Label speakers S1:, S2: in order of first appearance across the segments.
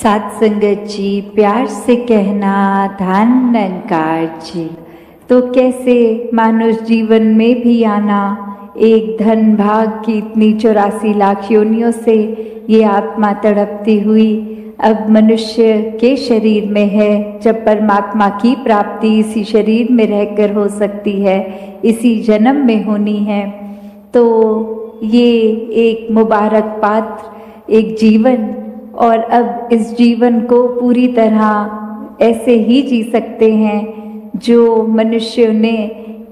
S1: सात संगत जी, प्यार से कहना धन निरंकार जी। तो कैसे मानुष जीवन में भी आना, एक धन भाग की इतनी 84 लाख योनियों से ये आत्मा तड़पती हुई अब मनुष्य के शरीर में है। जब परमात्मा की प्राप्ति इसी शरीर में रहकर हो सकती है, इसी जन्म में होनी है, तो ये एक मुबारक पात्र, एक जीवन, और अब इस जीवन को पूरी तरह ऐसे ही जी सकते हैं जो मनुष्य ने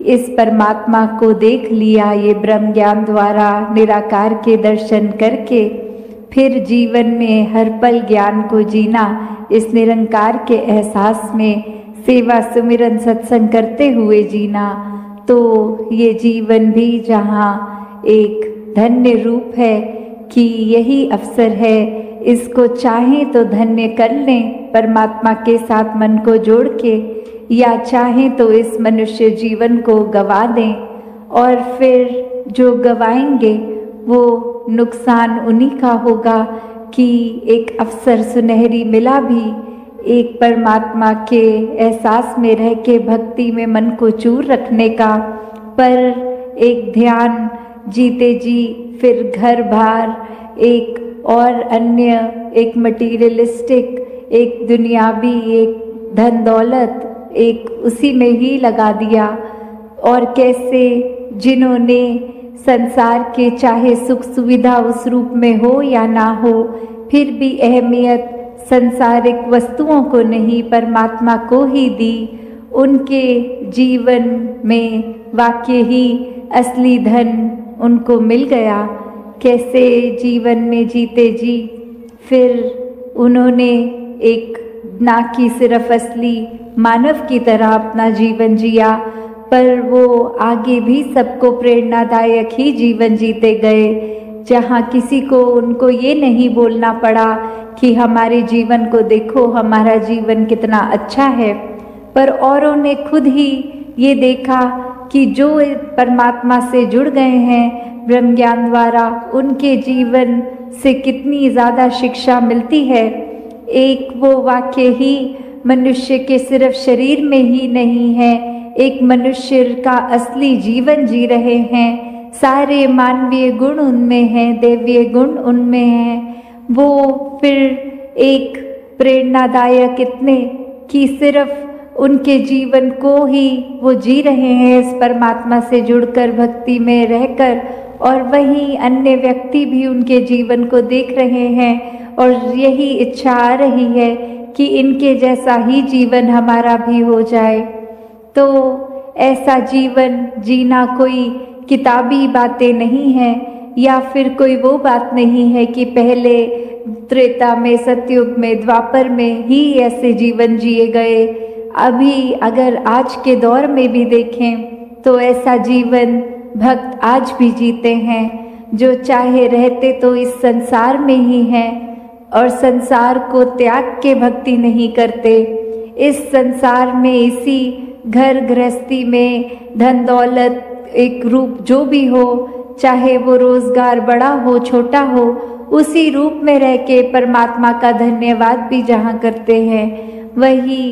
S1: इस परमात्मा को देख लिया, ये ब्रह्म ज्ञान द्वारा निराकार के दर्शन करके फिर जीवन में हर पल ज्ञान को जीना, इस निरंकार के एहसास में सेवा सुमिरन सत्संग करते हुए जीना। तो ये जीवन भी जहाँ एक धन्य रूप है कि यही अवसर है, इसको चाहें तो धन्य कर लें परमात्मा के साथ मन को जोड़ के, या चाहें तो इस मनुष्य जीवन को गवा दें, और फिर जो गवाएंगे वो नुकसान उन्हीं का होगा कि एक अवसर सुनहरी मिला भी एक परमात्मा के एहसास में रह के भक्ति में मन को चूर रखने का, पर एक ध्यान जीते जी फिर घर बार एक और अन्य, एक मटीरियलिस्टिक, एक दुनियावी, एक धन दौलत, एक उसी में ही लगा दिया। और कैसे जिन्होंने संसार के चाहे सुख सुविधा उस रूप में हो या ना हो, फिर भी अहमियत संसारिक वस्तुओं को नहीं परमात्मा को ही दी, उनके जीवन में वाकई ही असली धन उनको मिल गया। कैसे जीवन में जीते जी फिर उन्होंने एक ना कि सिर्फ असली मानव की तरह अपना जीवन जिया, पर वो आगे भी सबको प्रेरणादायक ही जीवन जीते गए, जहाँ किसी को उनको ये नहीं बोलना पड़ा कि हमारे जीवन को देखो, हमारा जीवन कितना अच्छा है, पर औरों ने खुद ही ये देखा कि जो परमात्मा से जुड़ गए हैं ब्रह्म ज्ञान द्वारा, उनके जीवन से कितनी ज़्यादा शिक्षा मिलती है। एक वो वाक्य ही मनुष्य के सिर्फ शरीर में ही नहीं है, एक मनुष्य का असली जीवन जी रहे हैं, सारे मानवीय गुण उनमें हैं, दैवीय गुण उनमें हैं। वो फिर एक प्रेरणादायक इतने कि सिर्फ उनके जीवन को ही वो जी रहे हैं इस परमात्मा से जुड़कर भक्ति में रहकर, और वहीं अन्य व्यक्ति भी उनके जीवन को देख रहे हैं और यही इच्छा आ रही है कि इनके जैसा ही जीवन हमारा भी हो जाए। तो ऐसा जीवन जीना कोई किताबी बातें नहीं है, या फिर कोई वो बात नहीं है कि पहले त्रेता में, सतयुग में, द्वापर में ही ऐसे जीवन जिए गए। अभी अगर आज के दौर में भी देखें तो ऐसा जीवन भक्त आज भी जीते हैं, जो चाहे रहते तो इस संसार में ही हैं और संसार को त्याग के भक्ति नहीं करते। इस संसार में, इसी घर गृहस्थी में, धन दौलत एक रूप जो भी हो, चाहे वो रोजगार बड़ा हो छोटा हो, उसी रूप में रह के परमात्मा का धन्यवाद भी जहाँ करते हैं, वही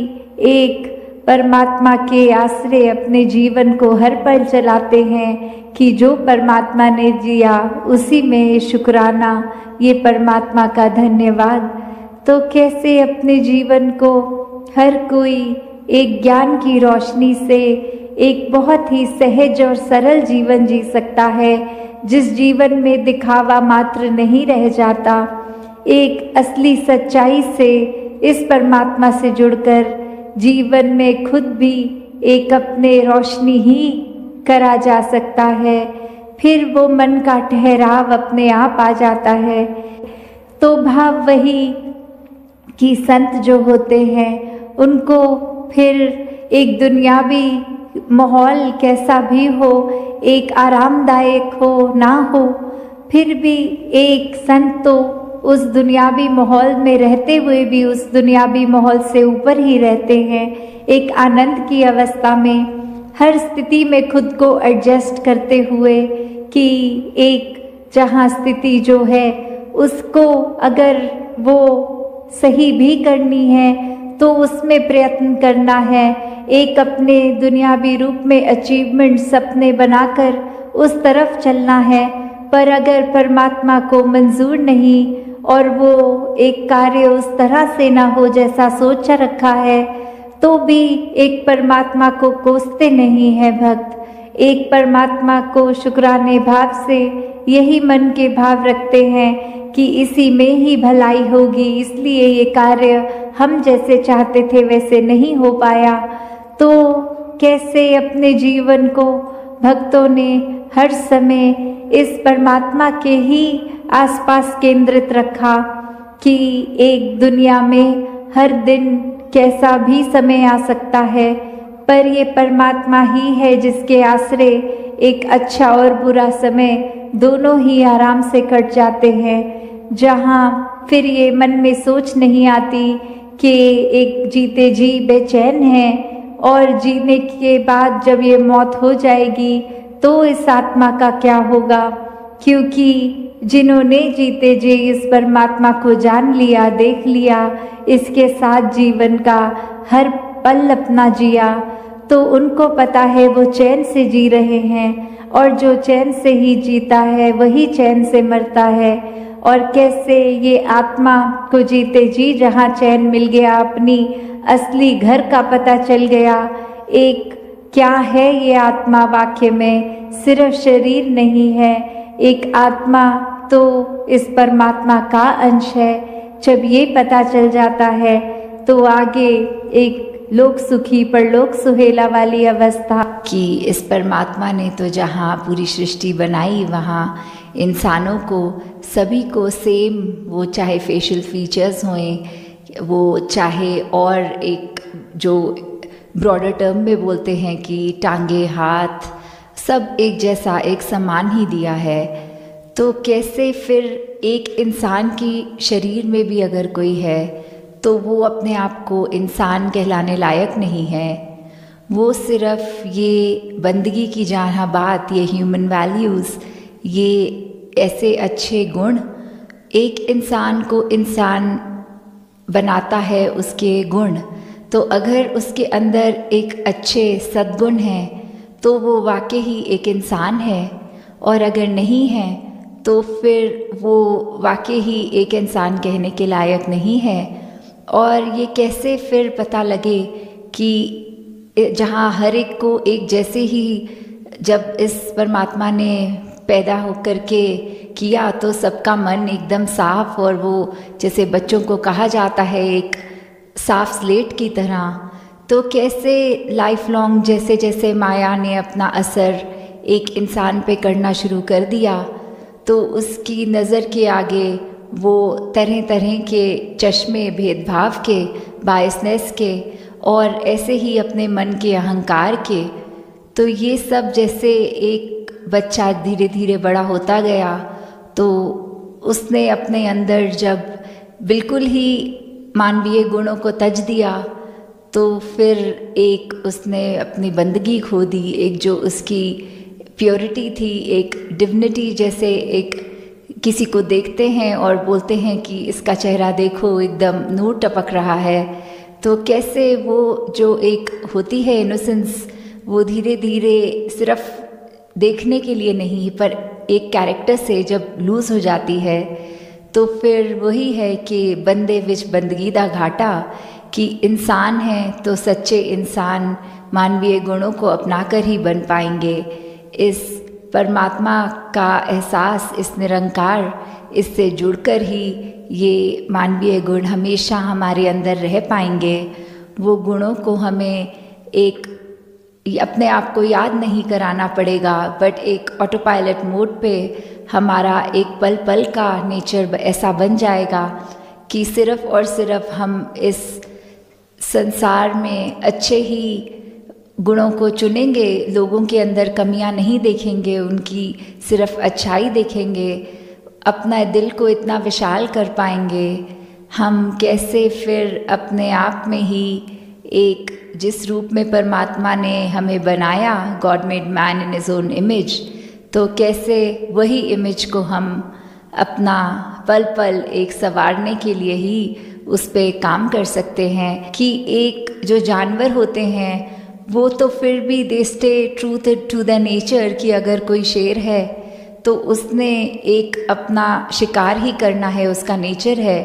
S1: एक परमात्मा के आश्रय अपने जीवन को हर पल चलाते हैं कि जो परमात्मा ने जिया उसी में शुक्राना, ये परमात्मा का धन्यवाद। तो कैसे अपने जीवन को हर कोई एक ज्ञान की रोशनी से एक बहुत ही सहज और सरल जीवन जी सकता है, जिस जीवन में दिखावा मात्र नहीं रह जाता, एक असली सच्चाई से इस परमात्मा से जुड़कर जीवन में खुद भी एक अपने रोशनी ही करा जा सकता है। फिर वो मन का ठहराव अपने आप आ जाता है। तो भाव वही कि संत जो होते हैं उनको फिर एक दुनियावी माहौल कैसा भी हो, एक आरामदायक हो ना हो, फिर भी एक संत तो उस दुनियावी माहौल में रहते हुए भी उस दुनियावी माहौल से ऊपर ही रहते हैं, एक आनंद की अवस्था में हर स्थिति में खुद को एडजस्ट करते हुए कि एक जहाँ स्थिति जो है उसको अगर वो सही भी करनी है तो उसमें प्रयत्न करना है। एक अपने दुनियावी रूप में अचीवमेंट सपने बनाकर उस तरफ चलना है। पर अगर परमात्मा को मंजूर नहीं और वो एक कार्य उस तरह से ना हो जैसा सोच रखा है, तो भी एक परमात्मा को कोसते नहीं है भक्त। एक परमात्मा को शुक्राने भाव से यही मन के भाव रखते हैं कि इसी में ही भलाई होगी, इसलिए ये कार्य हम जैसे चाहते थे वैसे नहीं हो पाया। तो कैसे अपने जीवन को भक्तों ने हर समय इस परमात्मा के ही आसपास केंद्रित रखा कि एक दुनिया में हर दिन कैसा भी समय आ सकता है, पर ये परमात्मा ही है जिसके आश्रय एक अच्छा और बुरा समय दोनों ही आराम से कट जाते हैं। जहाँ फिर ये मन में सोच नहीं आती कि एक जीते जी बेचैन है और जीने के बाद जब ये मौत हो जाएगी तो इस आत्मा का क्या होगा। क्योंकि जिन्होंने जीते जी इस परमात्मा को जान लिया, देख लिया, इसके साथ जीवन का हर पल अपना जिया, तो उनको पता है वो चैन से जी रहे हैं, और जो चैन से ही जीता है वही चैन से मरता है। और कैसे ये आत्मा को जीते जी जहाँ चैन मिल गया, अपनी असली घर का पता चल गया। एक क्या है ये आत्मा, वाक्य में सिर्फ शरीर नहीं है, एक आत्मा तो इस परमात्मा का अंश है। जब ये पता चल जाता है तो आगे एक लोक सुखी परलोक सुहेला वाली अवस्था
S2: कि इस परमात्मा ने तो जहाँ पूरी सृष्टि बनाई वहाँ इंसानों को सभी को सेम, वो चाहे फेशियल फीचर्स हों, वो चाहे और एक जो ब्रॉडर टर्म में बोलते हैं कि टांगे हाथ सब एक जैसा एक समान ही दिया है। तो कैसे फिर एक इंसान की शरीर में भी अगर कोई है तो वो अपने आप को इंसान कहलाने लायक नहीं है। वो सिर्फ ये बंदगी की जहाँ बात, ये ह्यूमन वैल्यूज़, ये ऐसे अच्छे गुण एक इंसान को इंसान बनाता है, उसके गुण। तो अगर उसके अंदर एक अच्छे सद्गुण हैं तो वो वाकई ही एक इंसान है, और अगर नहीं है तो फिर वो वाकई ही एक इंसान कहने के लायक नहीं है। और ये कैसे फिर पता लगे कि जहाँ हर एक को एक जैसे ही जब इस परमात्मा ने पैदा होकर के किया तो सबका मन एकदम साफ, और वो जैसे बच्चों को कहा जाता है एक साफ स्लेट की तरह। तो कैसे लाइफ लॉन्ग जैसे जैसे माया ने अपना असर एक इंसान पे करना शुरू कर दिया तो उसकी नज़र के आगे वो तरह तरह के चश्मे भेदभाव के, बायसनेस के, और ऐसे ही अपने मन के अहंकार के। तो ये सब जैसे एक बच्चा धीरे धीरे बड़ा होता गया तो उसने अपने अंदर जब बिल्कुल ही मानवीय गुणों को तज दिया तो फिर एक उसने अपनी बंदगी खो दी, एक जो उसकी प्योरिटी थी, एक डिविनिटी। जैसे एक किसी को देखते हैं और बोलते हैं कि इसका चेहरा देखो एकदम नूर टपक रहा है, तो कैसे वो जो एक होती है इनोसेंस, वो धीरे धीरे सिर्फ देखने के लिए नहीं पर एक कैरेक्टर से जब लूज़ हो जाती है तो फिर वही है कि बंदे विच बंदगी दा घाटा, कि इंसान है तो सच्चे इंसान मानवीय गुणों को अपनाकर ही बन पाएंगे। इस परमात्मा का एहसास, इस निरंकार, इससे जुड़कर ही ये मानवीय गुण हमेशा हमारे अंदर रह पाएंगे। वो गुणों को हमें एक अपने आप को याद नहीं कराना पड़ेगा, बट एक ऑटो पायलट मोड पे हमारा एक पल पल का नेचर ऐसा बन जाएगा कि सिर्फ और सिर्फ हम इस संसार में अच्छे ही गुणों को चुनेंगे, लोगों के अंदर कमियां नहीं देखेंगे, उनकी सिर्फ अच्छाई देखेंगे, अपना दिल को इतना विशाल कर पाएंगे। हम कैसे फिर अपने आप में ही एक जिस रूप में परमात्मा ने हमें बनाया, God made man in his own image, तो कैसे वही इमेज को हम अपना पल पल एक संवारने के लिए ही उस पे काम कर सकते हैं कि एक जो जानवर होते हैं वो तो फिर भी they stay truth to the nature कि अगर कोई शेर है तो उसने एक अपना शिकार ही करना है, उसका नेचर है।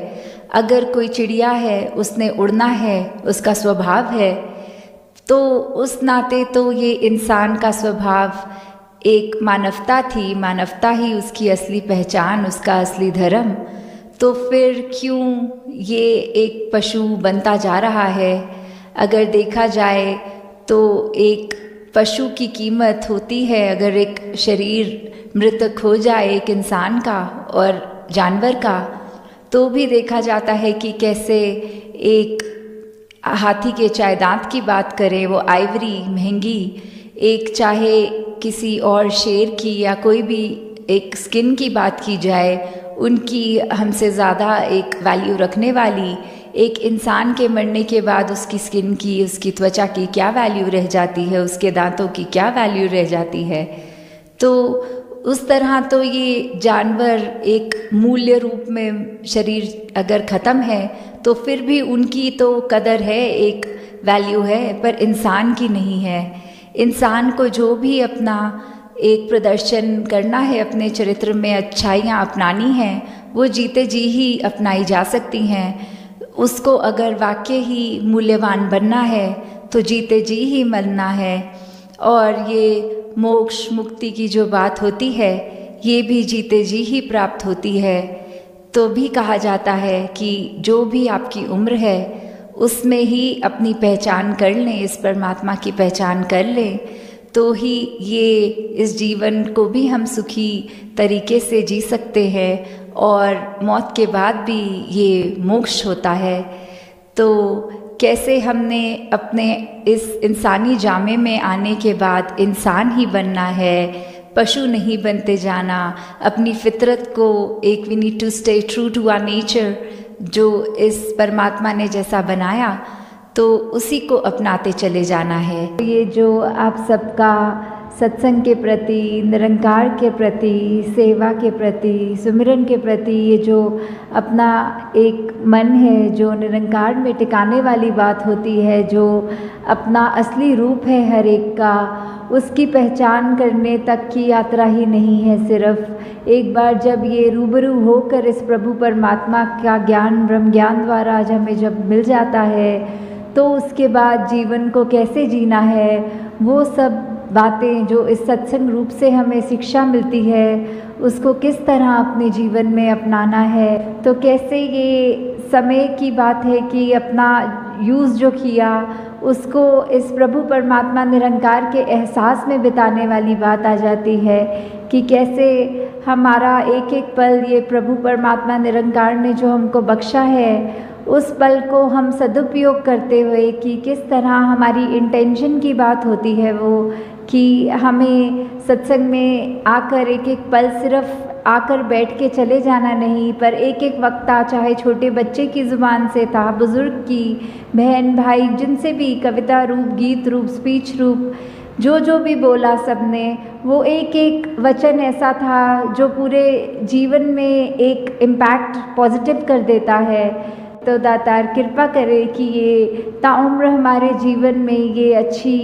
S2: अगर कोई चिड़िया है उसने उड़ना है, उसका स्वभाव है। तो उस नाते तो ये इंसान का स्वभाव एक मानवता थी, मानवता ही उसकी असली पहचान, उसका असली धर्म। तो फिर क्यों ये एक पशु बनता जा रहा है? अगर देखा जाए तो एक पशु की कीमत होती है, अगर एक शरीर मृतक हो जाए एक इंसान का और जानवर का, तो भी देखा जाता है कि कैसे एक हाथी के चाहे दांत की बात करें, वो आइवरी महंगी, एक चाहे किसी और शेर की या कोई भी एक स्किन की बात की जाए, उनकी हमसे ज़्यादा एक वैल्यू रखने वाली एक इंसान के मरने के बाद उसकी स्किन की, उसकी त्वचा की क्या वैल्यू रह जाती है, उसके दांतों की क्या वैल्यू रह जाती है। तो उस तरह तो ये जानवर एक मूल्य रूप में शरीर अगर ख़त्म है तो फिर भी उनकी तो कदर है, एक वैल्यू है, पर इंसान की नहीं है। इंसान को जो भी अपना एक प्रदर्शन करना है, अपने चरित्र में अच्छाइयाँ अपनानी हैं, वो जीते जी ही अपनाई जा सकती हैं। उसको अगर वाकई ही मूल्यवान बनना है तो जीते जी ही मरना है। और ये मोक्ष मुक्ति की जो बात होती है ये भी जीते जी ही प्राप्त होती है। तो भी कहा जाता है कि जो भी आपकी उम्र है उसमें ही अपनी पहचान कर लें, इस परमात्मा की पहचान कर लें, तो ही ये इस जीवन को भी हम सुखी तरीके से जी सकते हैं और मौत के बाद भी ये मोक्ष होता है। तो कैसे हमने अपने इस इंसानी जामे में आने के बाद इंसान ही बनना है, पशु नहीं बनते जाना, अपनी फितरत को एक we need to stay true to our nature, जो इस परमात्मा ने जैसा बनाया तो उसी को अपनाते चले जाना है।
S1: ये जो आप सबका सत्संग के प्रति, निरंकार के प्रति, सेवा के प्रति, सुमिरन के प्रति ये जो अपना एक मन है जो निरंकार में टिकाने वाली बात होती है, जो अपना असली रूप है हर एक का, उसकी पहचान करने तक की यात्रा ही नहीं है। सिर्फ एक बार जब ये रूबरू होकर इस प्रभु परमात्मा का ज्ञान ब्रह्म ज्ञान द्वारा हमें जब मिल जाता है तो उसके बाद जीवन को कैसे जीना है, वो सब बातें जो इस सत्संग रूप से हमें शिक्षा मिलती है उसको किस तरह अपने जीवन में अपनाना है। तो कैसे ये समय की बात है कि अपना यूज़ जो किया उसको इस प्रभु परमात्मा निरंकार के एहसास में बिताने वाली बात आ जाती है कि कैसे हमारा एक एक पल ये प्रभु परमात्मा निरंकार ने जो हमको बख्शा है उस पल को हम सदुपयोग करते हुए कि किस तरह हमारी इंटेंशन की बात होती है वो कि हमें सत्संग में आकर एक एक पल सिर्फ आकर बैठ के चले जाना नहीं, पर एक एक वक्ता चाहे छोटे बच्चे की ज़ुबान से था, बुज़ुर्ग की, बहन भाई जिनसे भी कविता रूप, गीत रूप, स्पीच रूप, जो भी बोला सबने, वो एक एक वचन ऐसा था जो पूरे जीवन में एक इम्पैक्ट पॉजिटिव कर देता है। तो दातार कृपा करे कि ये ताउम्र हमारे जीवन में ये अच्छी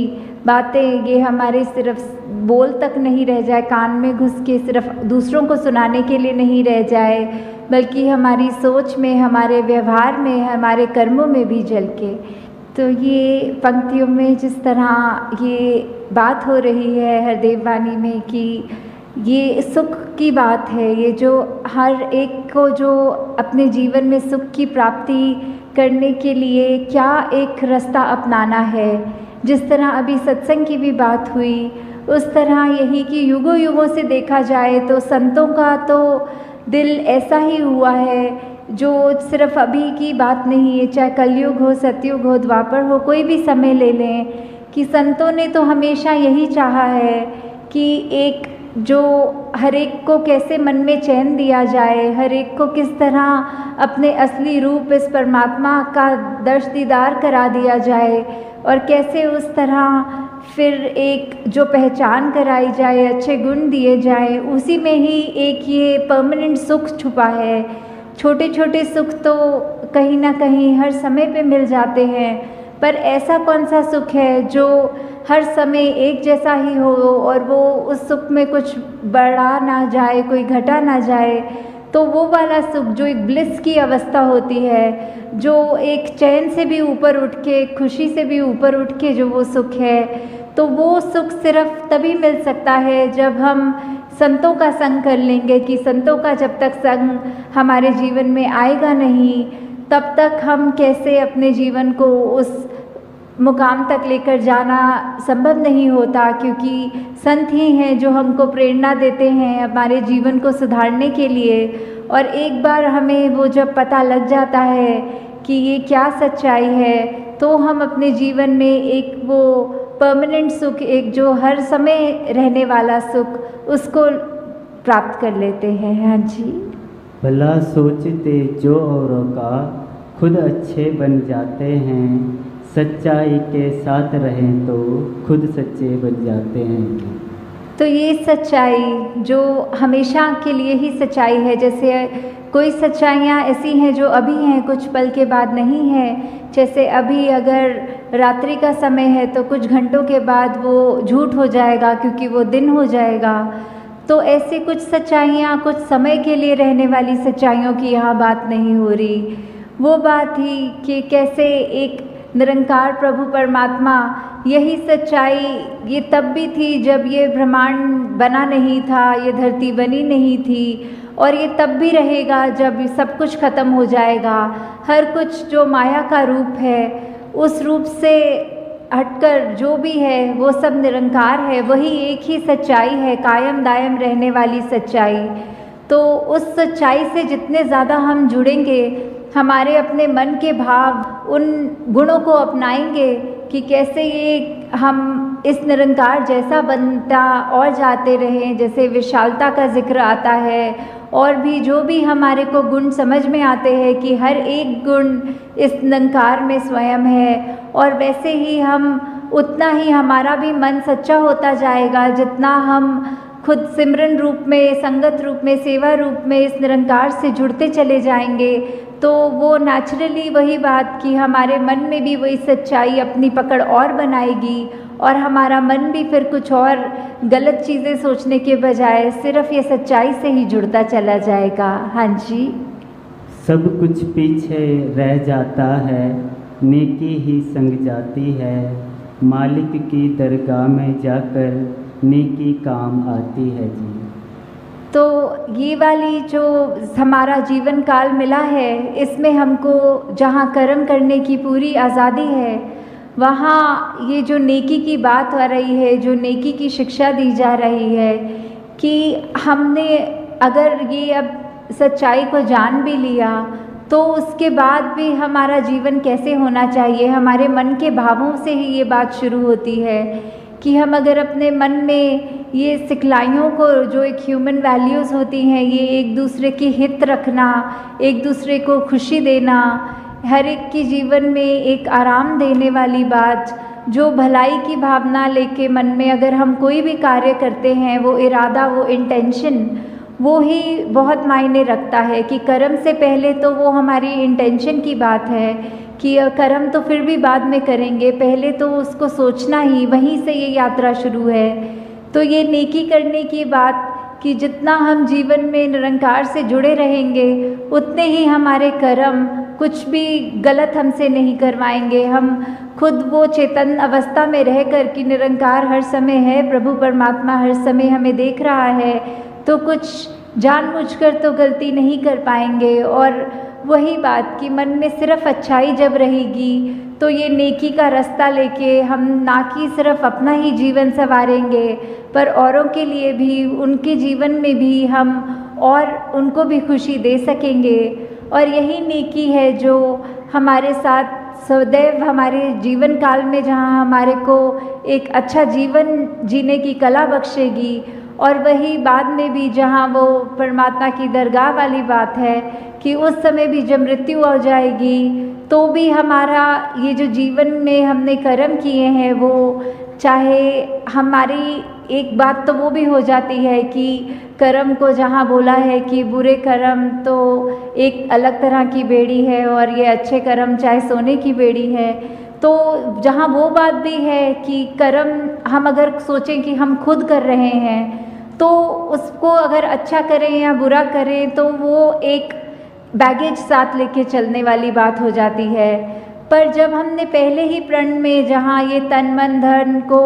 S1: बातें ये हमारे सिर्फ बोल तक नहीं रह जाए, कान में घुस के सिर्फ दूसरों को सुनाने के लिए नहीं रह जाए, बल्कि हमारी सोच में, हमारे व्यवहार में, हमारे कर्मों में भी झलके। तो ये पंक्तियों में जिस तरह ये बात हो रही है हरदेव वाणी में कि ये सुख की बात है, ये जो हर एक को जो अपने जीवन में सुख की प्राप्ति करने के लिए क्या एक रास्ता अपनाना है। जिस तरह अभी सत्संग की भी बात हुई उस तरह यही कि युगों युगों से देखा जाए तो संतों का तो दिल ऐसा ही हुआ है जो सिर्फ अभी की बात नहीं है, चाहे कलयुग हो, सतयुग हो, द्वापर हो, कोई भी समय ले लें, कि संतों ने तो हमेशा यही चाहा है कि एक जो हर एक को कैसे मन में चैन दिया जाए, हर एक को किस तरह अपने असली रूप इस परमात्मा का दर्श दीदार करा दिया जाए और कैसे उस तरह फिर एक जो पहचान कराई जाए, अच्छे गुण दिए जाए, उसी में ही एक ये परमानेंट सुख छुपा है। छोटे छोटे सुख तो कहीं ना कहीं हर समय पे मिल जाते हैं, पर ऐसा कौन सा सुख है जो हर समय एक जैसा ही हो और वो उस सुख में कुछ बढ़ा ना जाए, कोई घटा ना जाए। तो वो वाला सुख जो एक ब्लिस की अवस्था होती है, जो एक चैन से भी ऊपर उठ के, खुशी से भी ऊपर उठ के जो वो सुख है, तो वो सुख सिर्फ तभी मिल सकता है जब हम संतों का संग कर लेंगे। कि संतों का जब तक संग हमारे जीवन में आएगा नहीं, तब तक हम कैसे अपने जीवन को उस मुकाम तक लेकर जाना संभव नहीं होता, क्योंकि संत ही हैं जो हमको प्रेरणा देते हैं हमारे जीवन को सुधारने के लिए। और एक बार हमें वो जब पता लग जाता है कि ये क्या सच्चाई है, तो हम अपने जीवन में एक वो परमानेंट सुख, एक जो हर समय रहने वाला सुख, उसको प्राप्त कर लेते हैं। हाँ जी।
S3: भला सोचते जो औरों का खुद अच्छे बन जाते हैं, सच्चाई के साथ रहें तो खुद सच्चे बन जाते हैं।
S1: तो ये सच्चाई जो हमेशा के लिए ही सच्चाई है, जैसे कोई सच्चाइयाँ ऐसी हैं जो अभी हैं, कुछ पल के बाद नहीं है। जैसे अभी अगर रात्रि का समय है तो कुछ घंटों के बाद वो झूठ हो जाएगा, क्योंकि वो दिन हो जाएगा। तो ऐसे कुछ सच्चाइयाँ कुछ समय के लिए रहने वाली सच्चाइयों की यहाँ बात नहीं हो रही। वो बात ही कि कैसे एक निरंकार प्रभु परमात्मा, यही सच्चाई ये तब भी थी जब ये ब्रह्मांड बना नहीं था, ये धरती बनी नहीं थी, और ये तब भी रहेगा जब सब कुछ खत्म हो जाएगा। हर कुछ जो माया का रूप है, उस रूप से हटकर जो भी है वो सब निरंकार है। वही एक ही सच्चाई है, कायम दायम रहने वाली सच्चाई। तो उस सच्चाई से जितने ज़्यादा हम जुड़ेंगे, हमारे अपने मन के भाव उन गुणों को अपनाएंगे कि कैसे ये हम इस निरंकार जैसा बनता और जाते रहें। जैसे विशालता का जिक्र आता है, और भी जो भी हमारे को गुण समझ में आते हैं कि हर एक गुण इस निरंकार में स्वयं है, और वैसे ही हम उतना ही हमारा भी मन सच्चा होता जाएगा जितना हम खुद सिमरन रूप में, संगत रूप में, सेवा रूप में इस निरंकार से जुड़ते चले जाएंगे। तो वो नेचुरली वही बात कि हमारे मन में भी वही सच्चाई अपनी पकड़ और बनाएगी, और हमारा मन भी फिर कुछ और गलत चीज़ें सोचने के बजाय सिर्फ ये सच्चाई से ही जुड़ता चला जाएगा। हाँ जी।
S3: सब कुछ पीछे रह जाता है, नेकी ही संग जाती है, मालिक की दरगाह में जाकर नेकी काम आती है जी।
S1: तो ये वाली जो हमारा जीवन काल मिला है, इसमें हमको जहाँ कर्म करने की पूरी आज़ादी है, वहाँ ये जो नेकी की बात आ रही है, जो नेकी की शिक्षा दी जा रही है कि हमने अगर ये अब सच्चाई को जान भी लिया, तो उसके बाद भी हमारा जीवन कैसे होना चाहिए। हमारे मन के भावों से ही ये बात शुरू होती है कि हम अगर अपने मन में ये सिखलाइयों को, जो एक ह्यूमन वैल्यूज़ होती हैं, ये एक दूसरे की हित रखना, एक दूसरे को खुशी देना, हर एक के जीवन में एक आराम देने वाली बात, जो भलाई की भावना लेके मन में अगर हम कोई भी कार्य करते हैं, वो इरादा, वो इंटेंशन, वो ही बहुत मायने रखता है। कि कर्म से पहले तो वो हमारी इंटेंशन की बात है कि कर्म तो फिर भी बाद में करेंगे, पहले तो उसको सोचना ही, वहीं से ये यात्रा शुरू है। तो ये नेकी करने की बात कि जितना हम जीवन में निरंकार से जुड़े रहेंगे, उतने ही हमारे कर्म कुछ भी गलत हमसे नहीं करवाएंगे। हम खुद वो चेतन अवस्था में रह कर कि निरंकार हर समय है, प्रभु परमात्मा हर समय हमें देख रहा है, तो कुछ जानबूझकर तो गलती नहीं कर पाएंगे। और वही बात कि मन में सिर्फ अच्छाई जब रहेगी, तो ये नेकी का रास्ता लेके हम ना कि सिर्फ अपना ही जीवन संवारेंगे, पर औरों के लिए भी, उनके जीवन में भी हम और उनको भी खुशी दे सकेंगे। और यही नेकी है जो हमारे साथ सदैव हमारे जीवन काल में, जहाँ हमारे को एक अच्छा जीवन जीने की कला बख्शेगी, और वही बाद में भी जहाँ वो परमात्मा की दरगाह वाली बात है कि उस समय भी जब मृत्यु हो जाएगी, तो भी हमारा ये जो जीवन में हमने कर्म किए हैं, वो चाहे हमारी एक बात तो वो भी हो जाती है कि कर्म को जहाँ बोला है कि बुरे कर्म तो एक अलग तरह की बेड़ी है और ये अच्छे कर्म चाहे सोने की बेड़ी है, तो जहाँ वो बात भी है कि कर्म हम अगर सोचें कि हम खुद कर रहे हैं तो उसको अगर अच्छा करें या बुरा करें तो वो एक बैगेज साथ लेके चलने वाली बात हो जाती है। पर जब हमने पहले ही प्रण में जहाँ ये तन मन धन को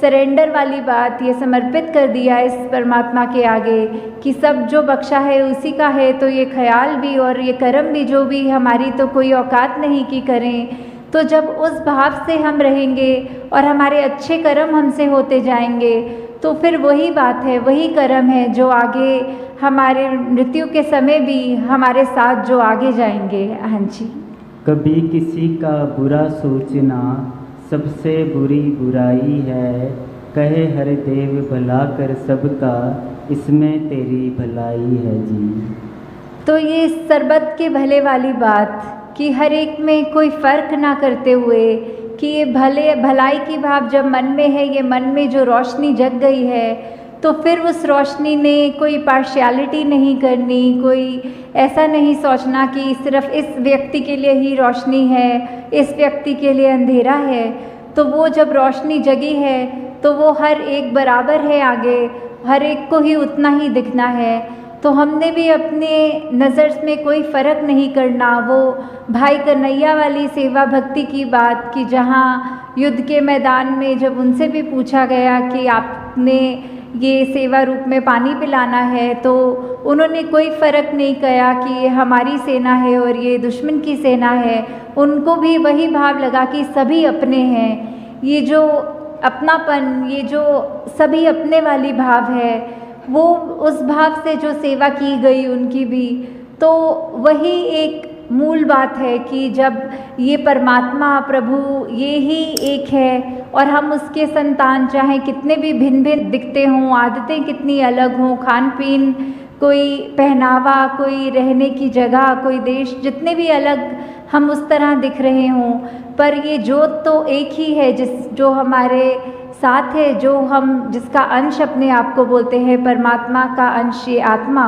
S1: सरेंडर वाली बात ये समर्पित कर दिया इस परमात्मा के आगे कि सब जो बख्शा है उसी का है, तो ये ख्याल भी और ये कर्म भी जो भी हमारी तो कोई औकात नहीं कि करें, तो जब उस भाव से हम रहेंगे और हमारे अच्छे कर्म हमसे होते जाएंगे तो फिर वही बात है, वही कर्म है जो आगे हमारे मृत्यु के समय भी हमारे साथ जो आगे जाएंगे। हाँ जी।
S3: कभी किसी का बुरा सोचना सबसे बुरी बुराई है, कहे हर देव भला कर सबका, इसमें तेरी भलाई है जी।
S1: तो ये सरबत के भले वाली बात कि हर एक में कोई फ़र्क ना करते हुए कि ये भलाई की भाव जब मन में है, ये मन में जो रोशनी जग गई है तो फिर उस रोशनी ने कोई पार्शियलिटी नहीं करनी, कोई ऐसा नहीं सोचना कि सिर्फ इस व्यक्ति के लिए ही रोशनी है, इस व्यक्ति के लिए अंधेरा है। तो वो जब रोशनी जगी है तो वो हर एक बराबर है, आगे हर एक को ही उतना ही दिखना है। तो हमने भी अपने नज़र में कोई फ़र्क नहीं करना, वो भाई कन्हैया वाली सेवा भक्ति की बात कि जहाँ युद्ध के मैदान में जब उनसे भी पूछा गया कि आपने ये सेवा रूप में पानी पिलाना है तो उन्होंने कोई फ़र्क नहीं किया कि ये हमारी सेना है और ये दुश्मन की सेना है, उनको भी वही भाव लगा कि सभी अपने हैं। ये जो अपनापन, ये जो सभी अपने वाली भाव है, वो उस भाव से जो सेवा की गई उनकी भी, तो वही एक मूल बात है कि जब ये परमात्मा प्रभु ये ही एक है और हम उसके संतान, चाहे कितने भी भिन्न भिन्न दिखते हों, आदतें कितनी अलग हों, खान पीन, कोई पहनावा, कोई रहने की जगह, कोई देश, जितने भी अलग हम उस तरह दिख रहे हों, पर ये जोत तो एक ही है जो हमारे साथ है, जो हम जिसका अंश अपने आप को बोलते हैं, परमात्मा का अंश ये आत्मा।